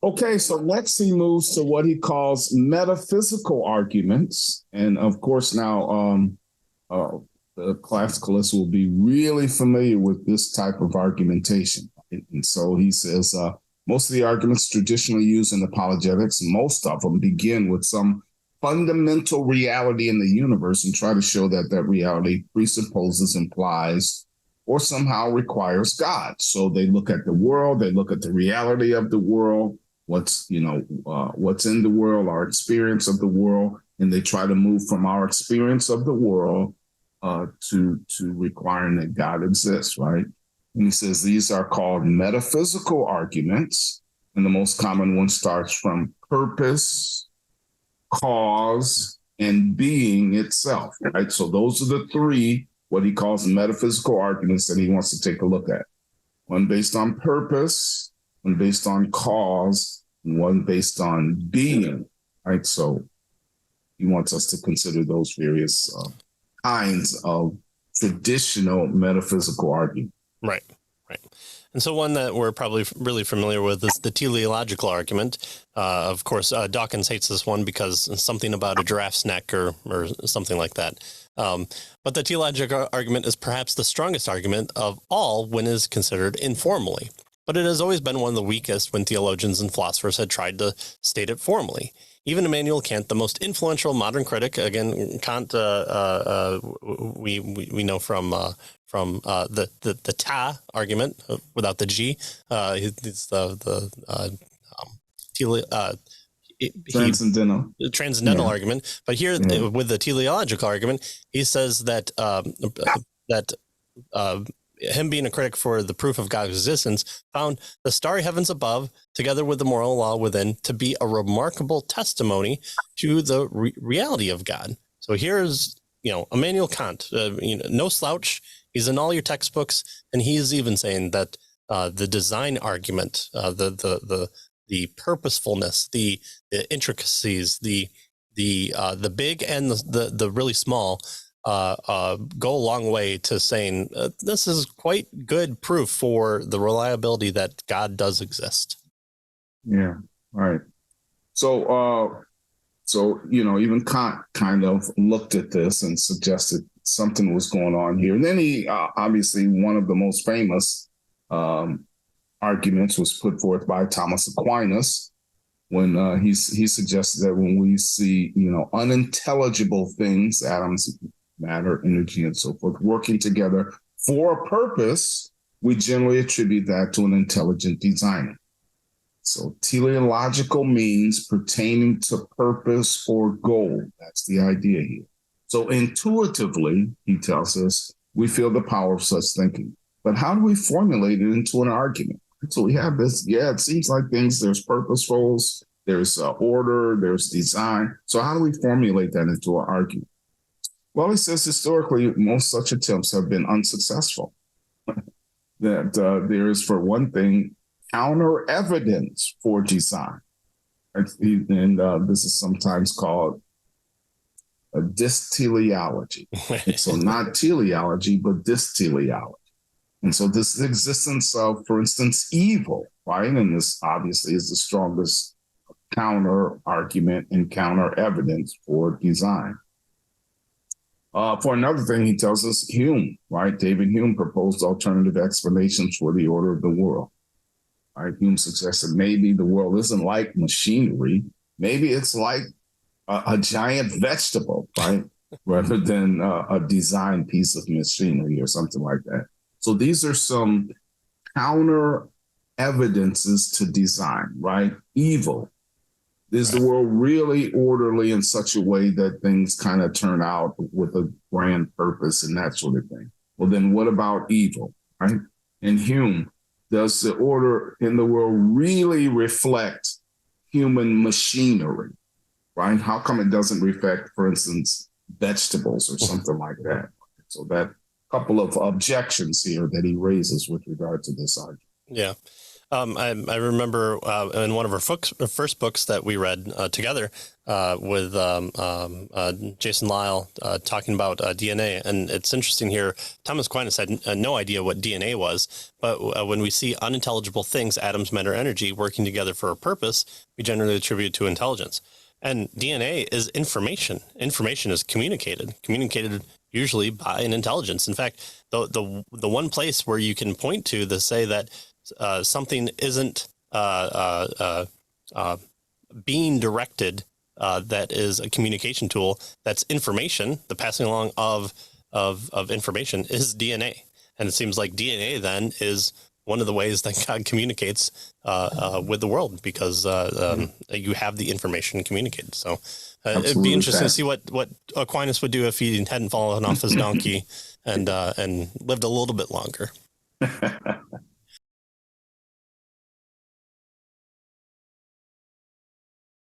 Okay, so next he moves to what he calls metaphysical arguments. And of course, now uh, the classicalists will be really familiar with this type of argumentation. And so he says most of the arguments traditionally used in apologetics, most of them begin with some fundamental reality in the universe and try to show that that reality presupposes, implies, or somehow requires God. So they look at the world, they look at the reality of the world, what's in the world, our experience of the world, and they try to move from our experience of the world to requiring that God exists, right? And he says these are called metaphysical arguments, and the most common one starts from purpose, cause, and being itself, right? So those are the three, what he calls metaphysical arguments that he wants to take a look at. One based on purpose, one based on cause, and one based on being, right? So he wants us to consider those various kinds of traditional metaphysical argument. Right. And so one that we're probably really familiar with is the teleological argument. Of course, Dawkins hates this one because something about a giraffe's neck or something like that. But the teleological argument is perhaps the strongest argument of all when it is considered informally. But it has always been one of the weakest when theologians and philosophers had tried to state it formally. Even Immanuel Kant, the most influential modern critic, again, Kant, we know from the ta argument without the g. It's transcendental argument. But here with the teleological argument, he says that him being a critic for the proof of God's existence found the starry heavens above, together with the moral law within, to be a remarkable testimony to the reality of God. So here's, Immanuel Kant, no slouch. He's in all your textbooks, and he's even saying that the design argument, the purposefulness, the intricacies, the big and the really small go a long way to saying this is quite good proof for the reliability that God does exist. Yeah, right. So even Kant kind of looked at this and suggested something was going on here. And then he obviously one of the most famous arguments was put forth by Thomas Aquinas when he suggested that when we see unintelligible things, atoms, matter, energy, and so forth, working together for a purpose, we generally attribute that to an intelligent designer. So teleological means pertaining to purpose or goal. That's the idea here. So intuitively, he tells us, we feel the power of such thinking. But how do we formulate it into an argument? So we have this, it seems like there's purposefuls, there's order, there's design. So how do we formulate that into an argument? Well, he says historically, most such attempts have been unsuccessful. That there is, for one thing, counter evidence for design. And this is sometimes called a dysteleology. So not teleology, but dysteleology. And so this existence of, for instance, evil, right? And this obviously is the strongest counter argument and counter evidence for design. For another thing, he tells us Hume, right? David Hume proposed alternative explanations for the order of the world. Right? Hume suggested maybe the world isn't like machinery. Maybe it's like a giant vegetable, right? Rather than a designed piece of machinery or something like that. So these are some counter evidences to design, right? Evil. Is the world really orderly in such a way that things kind of turn out with a grand purpose and that sort of thing? Well, then what about evil, right? And Hume, does the order in the world really reflect human machinery, right? How come it doesn't reflect, for instance, vegetables or something like that? So that couple of objections here that he raises with regard to this argument. Yeah. I remember in one of our first books that we read together with Jason Lyle talking about DNA. And it's interesting here. Thomas Aquinas had no idea what DNA was. But when we see unintelligible things, atoms, matter, energy, working together for a purpose, we generally attribute to intelligence. And DNA is information. Information is communicated usually by an intelligence. In fact, the one place where you can point to say that something isn't being directed, that is a communication tool, that's information, the passing along of information, is DNA. And it seems like DNA then is one of the ways that God communicates with the world, because you have the information communicated. So it'd be interesting to see what Aquinas would do if he hadn't fallen off his donkey and lived a little bit longer.